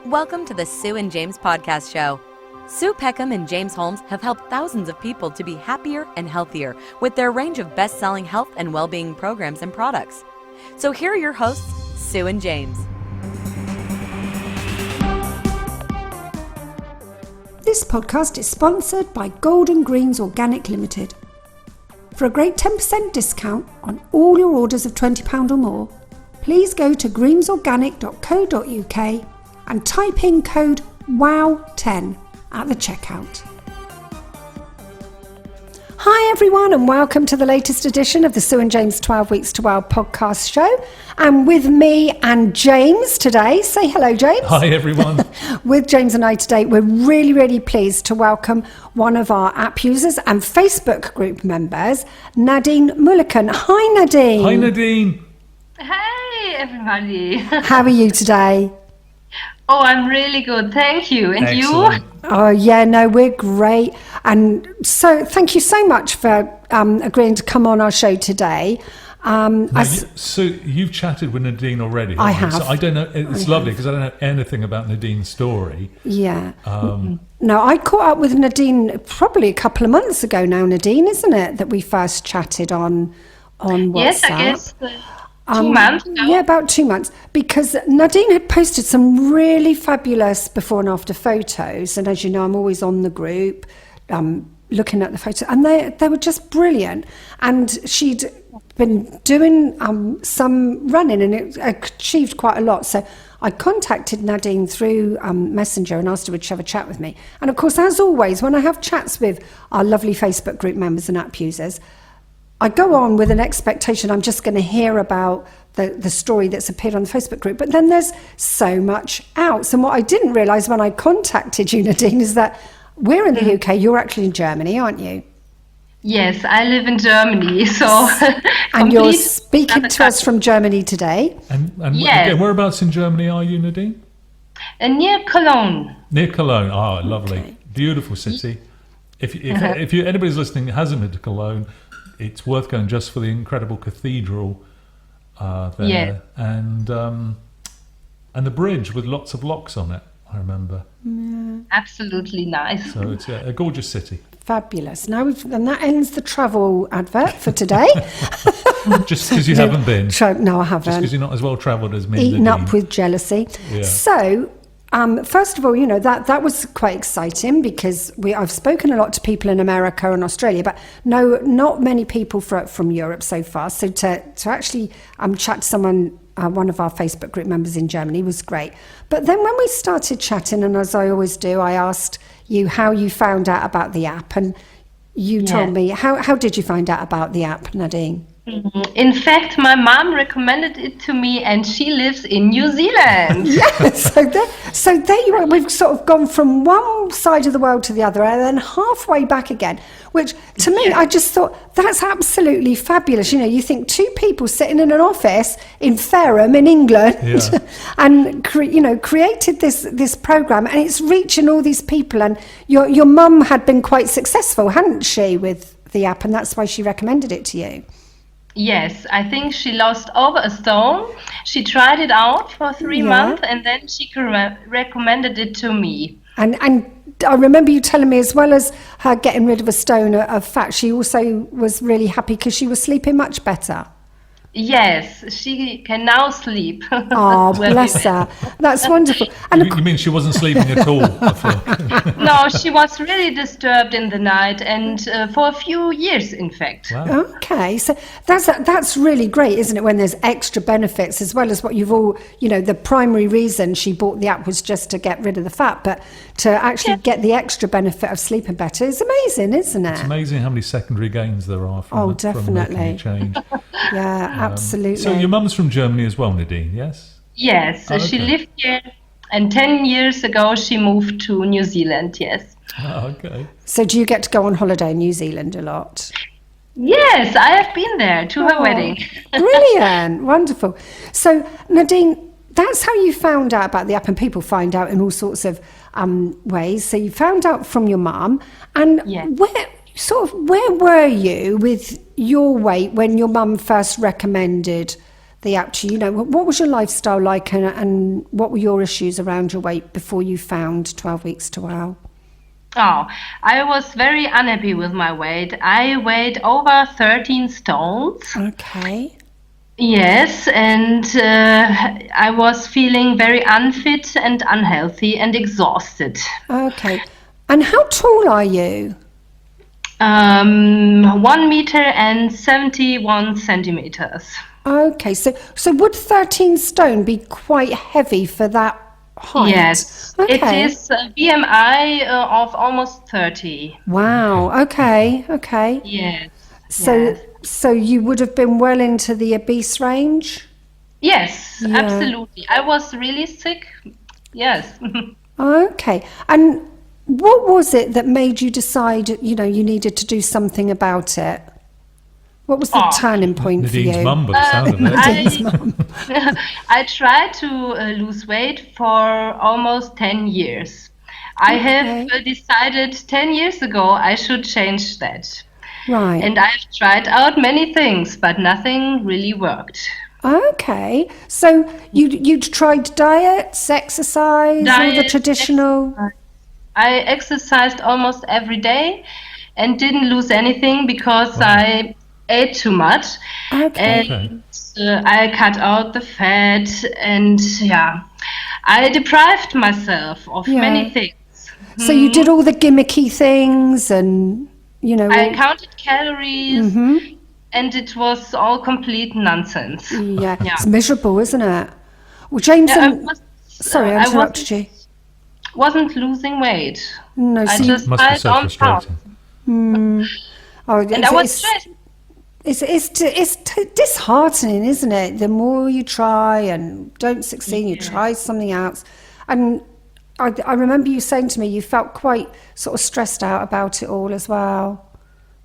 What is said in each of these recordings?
Welcome to the Sue and James podcast show. Sue Peckham and James Holmes have helped thousands of people to be happier and healthier with their range of best-selling health and well-being programs and products. So here are your hosts, Sue and James. This podcast is sponsored by Golden Greens Organic Limited. For a great 10% discount on all your orders of £20 or more, please go to greensorganic.co.uk and type in code WOW10 at the checkout. Hi everyone, and welcome to the latest edition of the Sue and James 12 Weeks to Wow podcast show. And with me and James today, say hello James. Hi everyone. With James and I today, we're really pleased to welcome one of our app users and Facebook group members, Nadine Mulliken. Hi Nadine. Hi Nadine. Hey everybody. How are you today? Oh, I'm really good, thank you. And Excellent. you? Oh yeah, no, we're great. And so thank you so much for agreeing to come on our show today. So you've chatted with Nadine already. I haven't you? have. So I don't know. It's lovely because I don't know anything about Nadine's story. Yeah. No, I caught up with Nadine probably a couple of months ago now, Nadine, isn't it? That we first chatted on WhatsApp. Yes, I guess 2 months ago. Yeah, about 2 months. Because Nadine had posted some really fabulous before and after photos. And as you know, I'm always on the group looking at the photos. And they were just brilliant. And she'd been doing some running and it achieved quite a lot. So I contacted Nadine through Messenger and asked her would she have a chat with me. And of course, as always, when I have chats with our lovely Facebook group members and app users, I go on with an expectation I'm just going to hear about the story that's appeared on the Facebook group. But then there's so much else. And what I didn't realise when I contacted you, Nadine, is that we're in the UK. You're actually in Germany, aren't you? Yes, I live in Germany. So and you're speaking to us from Germany today. And Yes. Whereabouts in Germany are you, Nadine? Near Cologne. Near Cologne. Oh, lovely. Okay. Beautiful city. If anybody's listening who hasn't been to Cologne, it's worth going just for the incredible cathedral there. Yeah. And the bridge with lots of locks on it, I remember. Absolutely nice. So it's a gorgeous city. Fabulous. And that ends the travel advert for today. Just because you haven't been. No, I haven't. Just because you're not as well travelled as me. Eaten Nadine. up with jealousy. Yeah. So, first of all, you know, that was quite exciting because I've spoken a lot to people in America and Australia, but no, not many people from Europe so far. So to actually chat to someone, one of our Facebook group members in Germany was great. But then when we started chatting, and as I always do, I asked you how you found out about the app, and you told me, how did you find out about the app, Nadine? In fact, my mom recommended it to me, and she lives in New Zealand. Yeah, so there you are. We've sort of gone from one side of the world to the other and then halfway back again, which to me, I just thought that's absolutely fabulous. You know, you think two people sitting in an office in Fareham in England and created this program, and it's reaching all these people. And your mum had been quite successful, hadn't she, with the app, and that's why she recommended it to you. Yes, I think she lost over a stone. She tried it out for 3 months and then she recommended it to me. And I remember you telling me, as well as her getting rid of a stone of fat, she also was really happy because she was sleeping much better. Yes, she can now sleep. Oh, bless her. That's wonderful. And You mean she wasn't sleeping at all before? No, she was really disturbed in the night, and for a few years, in fact. Wow. okay, so that's really great, isn't it, when there's extra benefits, as well as what you've all, you know, the primary reason she bought the app was just to get rid of the fat, but to actually get the extra benefit of sleeping better is amazing, isn't it? It's amazing how many secondary gains there are from definitely. making a change. Yeah, absolutely. So your mum's from Germany as well, Nadine, yes? Yes, so she lived here, and 10 years ago she moved to New Zealand, yes. Oh, okay. So do you get to go on holiday in New Zealand a lot? Yes, I have been there to her wedding. Brilliant, wonderful. So Nadine, that's how you found out about the app, and people find out in all sorts of ways. So you found out from your mum, and where were you with your weight when your mum first recommended the app to you? You know, what was your lifestyle like, and what were your issues around your weight before you found 12 Weeks to Wow? Oh, I was very unhappy with my weight. I weighed over 13 stones. Okay. Yes, and I was feeling very unfit and unhealthy and exhausted. Okay. And how tall are you? 1 meter and 71 centimeters. Okay, so would 13 stone be quite heavy for that height? Yes, Okay. it is a BMI of almost 30. Wow. Okay. Yes. So yes. so you would have been well into the obese range? Yes, Yeah. absolutely. I was really sick. Yes. Okay. And what was it that made you decide, you know, you needed to do something about it? What was the turning point for Nadine's you? mum, by the sound of it. Nadine's mum. I tried to lose weight for almost 10 years. I have decided 10 years ago I should change that. Right. And I've tried out many things, but nothing really worked. Okay. So you'd tried diets, exercise, all the Diet, traditional. I exercised almost every day and didn't lose anything because I ate too much. Okay. And I cut out the fat, and I deprived myself of many things. So you did all the gimmicky things, and you know. I counted calories, and it was all complete nonsense. Yeah, it's miserable, isn't it? Well, James, sorry, I interrupted you. Wasn't losing weight. No, I so just Must be tried so on pounds. frustrating. And I was stressed. It's disheartening, isn't it? The more you try and don't succeed, you try something else. And I remember you saying to me you felt quite sort of stressed out about it all as well.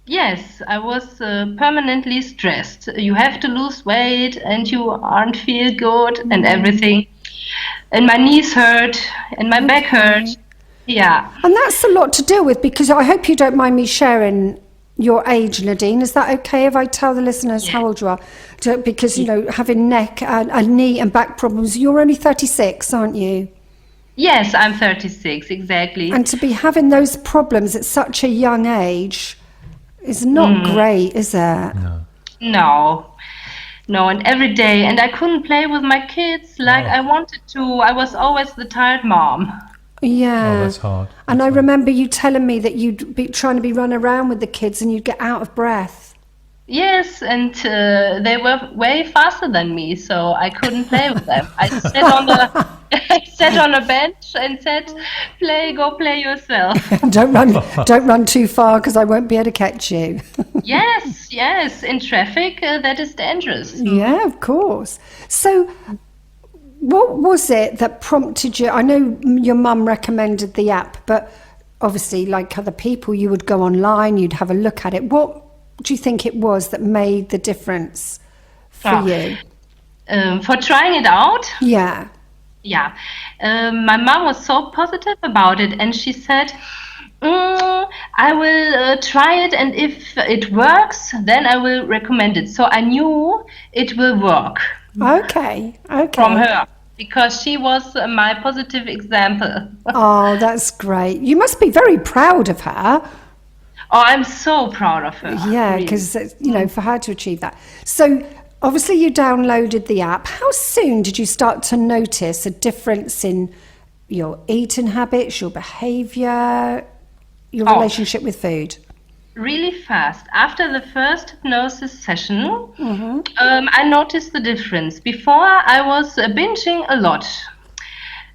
Yes, I was permanently stressed. You have to lose weight and you aren't feel good and everything. And my knees hurt and my back hurt. Yeah. And that's a lot to deal with, because I hope you don't mind me sharing your age, Nadine. Is that okay if I tell the listeners how old you are? Because, you know, having neck and knee and back problems, you're only 36, aren't you? Yes, I'm 36, exactly. And to be having those problems at such a young age is not great, is it? No, and every day. And I couldn't play with my kids like I wanted to. I was always the tired mom. Yeah. Oh, that's hard. And I remember you telling me that you'd be trying to be run around with the kids and you'd get out of breath. Yes, and they were way faster than me, so I couldn't play with them. I sat on a bench and said, go play yourself. Don't run too far, because I won't be able to catch you. Yes, in traffic, that is dangerous. Yeah, of course. So what was it that prompted you? I know your mum recommended the app, but obviously, like other people, you would go online, you'd have a look at it. What do you think it was that made the difference for you? For trying it out? Yeah. My mom was so positive about it, and she said, I will try it, and if it works, then I will recommend it. So I knew it will work. Okay. From her, because she was my positive example. Oh, that's great. You must be very proud of her. Oh, I'm so proud of her. Yeah, because, you know, for her to achieve that. So obviously you downloaded the app. How soon did you start to notice a difference in your eating habits, your behaviour, your relationship with food? Really fast. After the first hypnosis session, I noticed the difference. Before, I was binging a lot.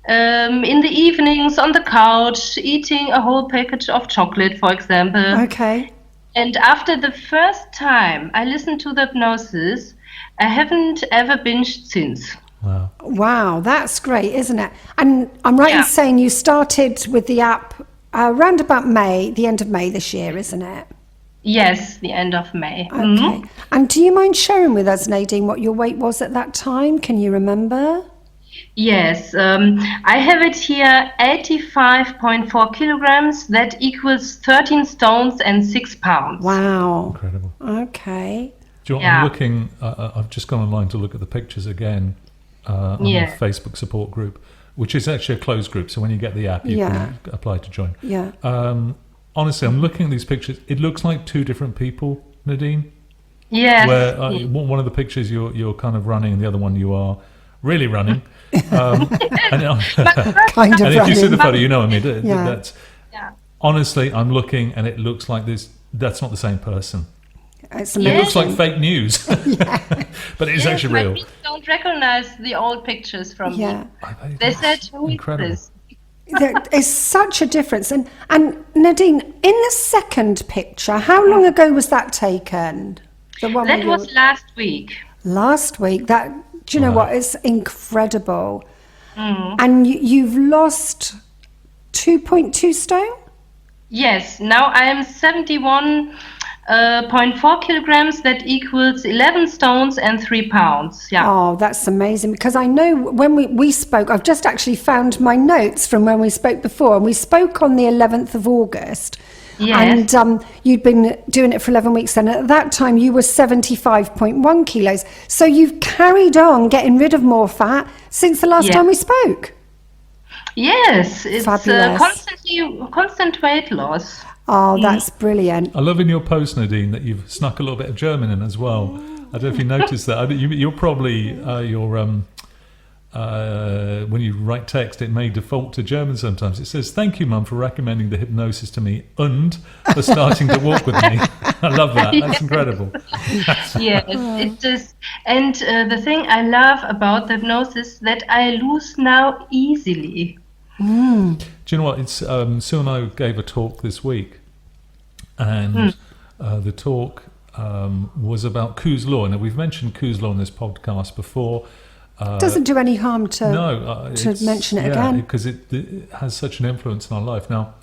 In the evenings on the couch, eating a whole package of chocolate, for example. Okay. And after the first time I listened to the hypnosis, I haven't ever binged since. Wow, that's great, isn't it? And I'm right in saying you started with the app around about the end of May this year, isn't it? Yes, the end of May. Okay. And do you mind sharing with us, Nadine, what your weight was at that time? Can you remember? Yes, I have it here, 85.4 kilograms. That equals 13 stones and 6 pounds. Wow. Incredible. Okay. Do you know what, I'm looking, I've just gone online to look at the pictures again on our Facebook support group, which is actually a closed group. So when you get the app, you can apply to join. Yeah. Honestly, I'm looking at these pictures. It looks like two different people, Nadine. Yes. Where one of the pictures you're kind of running, and the other one you are really running. And Kind of if running. you see the photo, you know what I mean. Yeah. That's honestly, I'm looking, and it looks like this. That's not the same person. It's It looks like fake news, but it is actually real. My kids don't recognize the old pictures from me. They said, "Who is this?" There is such a difference. And Nadine, in the second picture, how long ago was that taken? The one That was last week. Last week. That, do you know what? It's incredible. And you've lost 2.2 stone? Yes. Now I am 71.4 kilograms. That equals 11 stones and 3 pounds. Yeah. Oh, that's amazing. Because I know when we spoke, I've just actually found my notes from when we spoke before, and we spoke on the 11th of August. Yes. And you'd been doing it for 11 weeks then. At that time, you were 75.1 kilos. So you've carried on getting rid of more fat since the last time we spoke. Yes, it's constant weight loss. Oh, that's brilliant. I love in your post, Nadine, that you've snuck a little bit of German in as well. I don't know if you noticed that. You're probably when you write text, it may default to German sometimes. It says, "Thank you, Mum, for recommending the hypnosis to me and for starting to walk with me." I love that. That's incredible. Yes, it just, and the thing I love about the hypnosis that I lose now easily. Do you know what? It's Sue and I gave a talk this week, and the talk was about Kuh's Law. Now, we've mentioned Kuh's Law in this podcast before. Doesn't do any harm to mention it again. Because it has such an influence in our life. Now,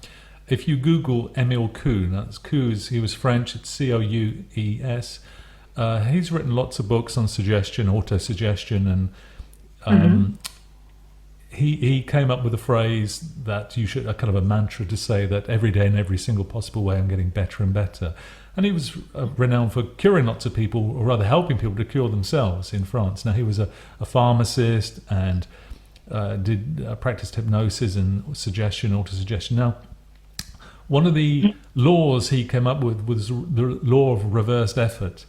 if you Google Émile Kuh, that's he was French, it's Coues. He's written lots of books on suggestion, autosuggestion, and he came up with a phrase that you should, a kind of a mantra to say that every day in every single possible way I'm getting better and better. And he was renowned for curing lots of people, or rather helping people to cure themselves in France. Now, he was a pharmacist and practiced hypnosis and suggestion, autosuggestion. Now, one of the laws he came up with was the law of reversed effort,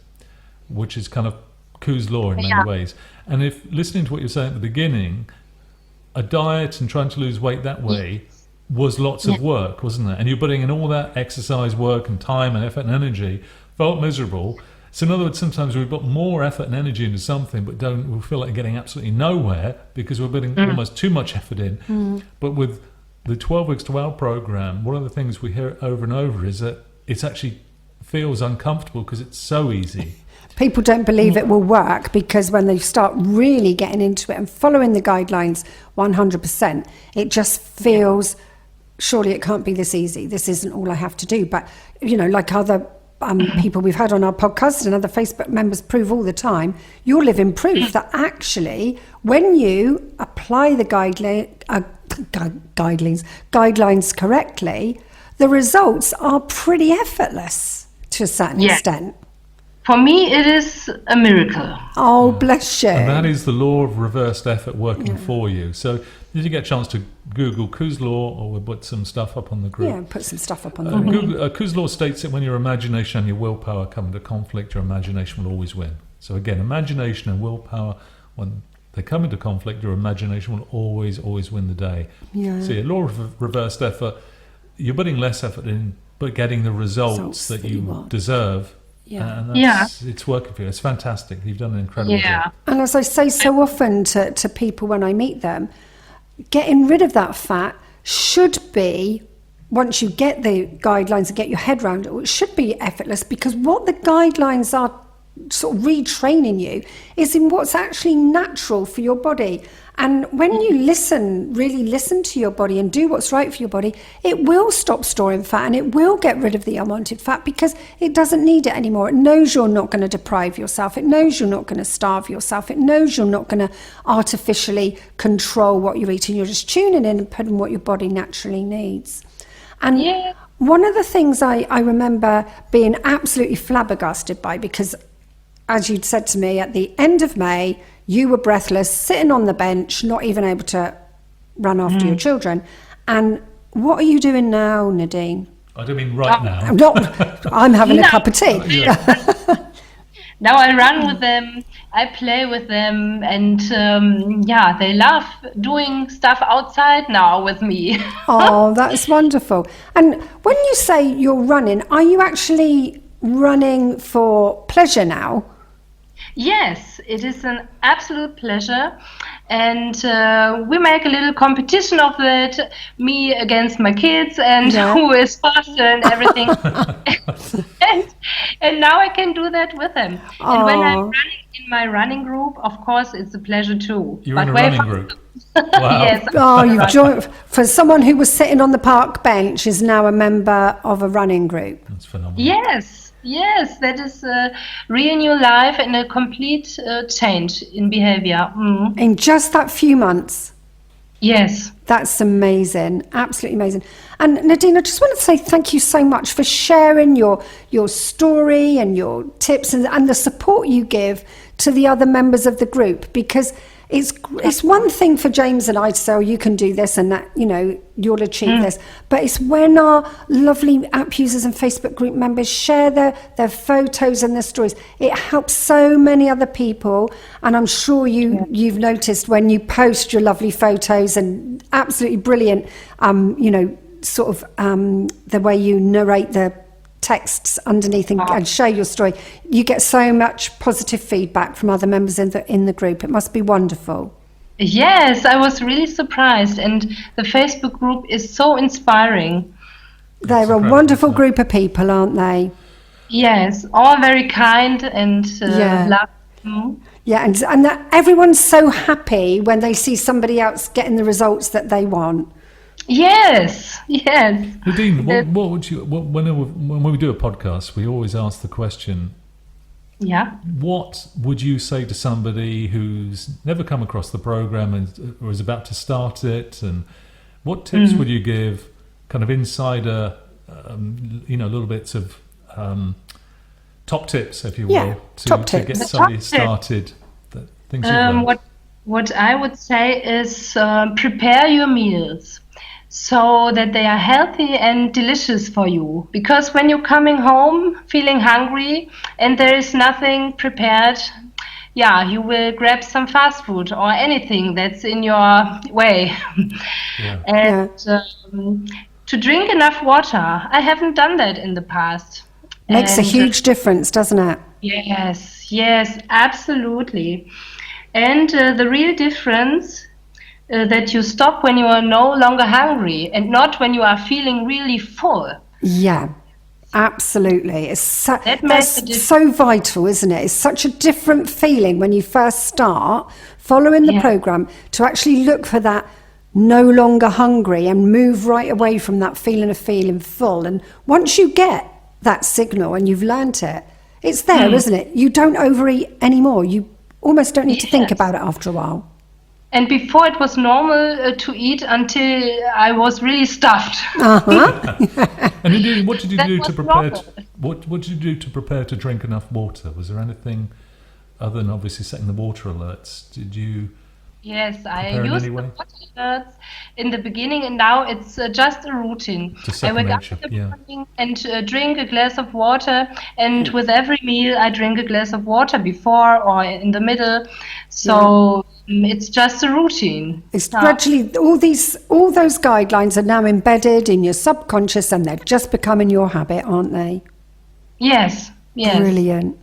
which is kind of Kuh's law in many ways. And if listening to what you were saying at the beginning, a diet and trying to lose weight that way was lots of work, wasn't it? And you're putting in all that exercise work and time and effort and energy, felt miserable. So in other words, sometimes we put more effort and energy into something, but we feel like getting absolutely nowhere because we're putting almost too much effort in. But with the 12 Weeks to Well program, one of the things we hear over and over is that it actually feels uncomfortable because it's so easy. People don't believe it will work because when they start really getting into it and following the guidelines 100%, it just feels, surely it can't be this easy. This isn't all I have to do. But, you know, like other people we've had on our podcast and other Facebook members prove all the time, you're living proof that actually when you apply the guidelines correctly, the results are pretty effortless to a certain extent. For me, it is a miracle. Oh, bless you. And that is the law of reversed effort working for you. So did you get a chance to Google Kuh's Law, or we'll put some stuff up on the group? Yeah, put some stuff up on the group. Kuh's Law states that when your imagination and your willpower come into conflict, your imagination will always win. So again, imagination and willpower, when they come into conflict, your imagination will always win the day. Yeah. So your law of reversed effort, you're putting less effort in, but getting the results that you deserve. Yeah. And it's working for you. It's fantastic. You've done an incredible job. And as I say so often to people when I meet them, getting rid of that fat should be, once you get the guidelines and get your head around it, it should be effortless, because what the guidelines are sort of retraining you is in what's actually natural for your body. And when you really listen to your body and do what's right for your body, it will stop storing fat and it will get rid of the unwanted fat because it doesn't need it anymore. It knows you're not going to deprive yourself. It knows you're not going to starve yourself. It knows you're not going to artificially control what you're eating. You're just tuning in and putting what your body naturally needs. And one of the things I remember being absolutely flabbergasted by, because as you'd said to me, at the end of May, you were breathless, sitting on the bench, not even able to run after your children. And what are you doing now, Nadine? I don't mean right now. I'm having a cup of tea. Now I run with them, I play with them, and they love doing stuff outside now with me. Oh, that's wonderful. And when you say you're running, are you actually running for pleasure now? Yes, it is an absolute pleasure. And we make a little competition of it, me against my kids, and who is faster and everything. and now I can do that with them. Oh. And when I'm running in my running group, of course, it's a pleasure too. You're in a running group? Wow. Yes. Oh, you've joined. For someone who was sitting on the park bench is now a member of a running group. That's phenomenal. Yes, that is a real new life and a complete change in behavior. In just that few months. Yes. That's amazing. Absolutely amazing. And Nadine, I just want to say thank you so much for sharing your story and your tips and the support you give to the other members of the group, because it's one thing for James and I to say, oh, you can do this and that, you'll achieve this. But it's when our lovely app users and Facebook group members share their photos and their stories. It helps so many other people. And I'm sure you've noticed when you post your lovely photos and absolutely brilliant, the way you narrate the texts underneath and share your story, you get so much positive feedback from other members in the group. It must be wonderful. Yes, I was really surprised, and the Facebook group is so inspiring. They're a wonderful group of people, aren't they? Yes, all very kind and loving. Yeah, and that everyone's so happy when they see somebody else getting the results that they want. Yes. Nadine, what would you, when we do a podcast, we always ask the question, what would you say to somebody who's never come across the program or is about to start it, and what tips would you give, kind of insider, little bits of top tips, if you will, to get somebody started? Things what I would say is prepare your meals so that they are healthy and delicious for you. Because when you're coming home feeling hungry and there is nothing prepared, you will grab some fast food or anything that's in your way. To drink enough water. I haven't done that in the past. Makes a huge difference, doesn't it? Yes, absolutely. And the real difference that you stop when you are no longer hungry and not when you are feeling really full. Yeah, absolutely. That's so vital, isn't it? It's such a different feeling when you first start following the program to actually look for that no longer hungry and move right away from that feeling of feeling full. And once you get that signal and you've learnt it, it's there, isn't it? You don't overeat anymore. You almost don't need to think about it after a while. And before it was normal to eat until I was really stuffed. And indeed, what did you do to prepare? What did you do to prepare to drink enough water? Was there anything other than obviously setting the water alerts? Did you? Yes, I used the water alerts in the beginning, and now it's just a routine. I wake up in the morning and drink a glass of water, and with every meal I drink a glass of water before or in the middle. So it's just a routine. It's gradually all those guidelines are now embedded in your subconscious, and they're just becoming your habit, aren't they? Yes. Brilliant.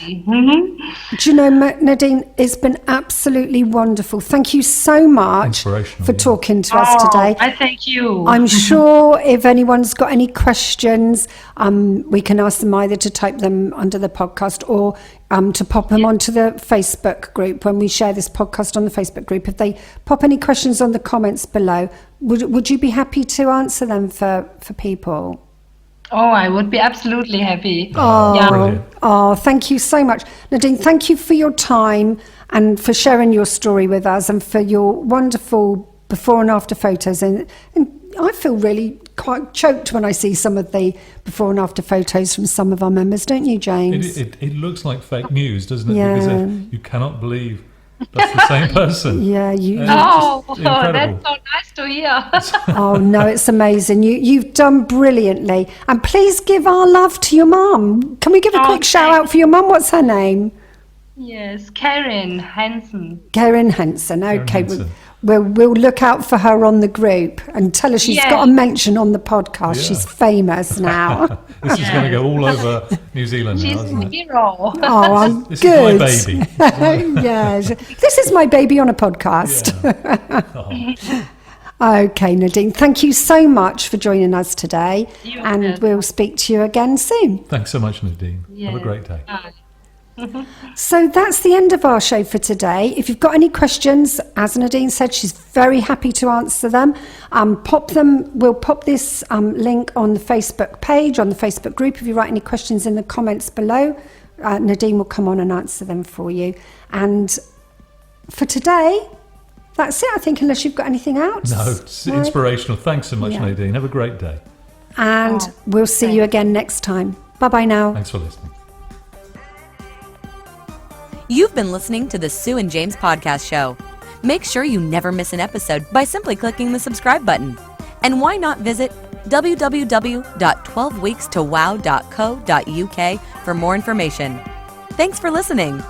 Do you know, Nadine, it's been absolutely wonderful. Thank you so much for talking to us today. I thank you. I'm sure if anyone's got any questions, we can ask them either to type them under the podcast or to pop them onto the Facebook group when we share this podcast on the Facebook group. If they pop any questions on the comments below, would you be happy to answer them for people? Oh, I would be absolutely happy. Oh, thank you so much. Nadine, thank you for your time and for sharing your story with us and for your wonderful before and after photos. And I feel really quite choked when I see some of the before and after photos from some of our members, don't you, James? It looks like fake news, doesn't it? Yeah. Because you cannot believe that's the same person. Yeah, Oh, It's just incredible. that's so nice to hear. Oh no, it's amazing. You've done brilliantly. And please give our love to your mum. Can we give a quick shout out for your mum? What's her name? Yes, Karen Hansen. Karen Henson. Okay, Henson. we'll look out for her on the group and tell her she's Yes. got a mention on the podcast. Yeah. She's famous now. This is going to go all over New Zealand now, She's isn't a it? hero. Oh, I'm This good. is my baby. Yes, this is my baby on a podcast. Okay, Nadine, thank you so much for joining us today, You're and welcome. we'll speak to you again soon. Thanks so much, Nadine. Have a Yes. great day. Bye. So that's the end of our show for today. If you've got any questions, as Nadine said, she's very happy to answer them. We'll pop this link on the Facebook page, on the Facebook group. If you write any questions in the comments below, Nadine will come on and answer them for you. And for today, that's it, I think, unless you've got anything else. No, it's inspirational. Thanks so much, Yeah. Nadine. Have a great day. And we'll see you again next time. Bye-bye now. Thanks for listening. You've been listening to the Sue and James Podcast Show. Make sure you never miss an episode by simply clicking the subscribe button. And why not visit www.12weekstowow.co.uk for more information. Thanks for listening.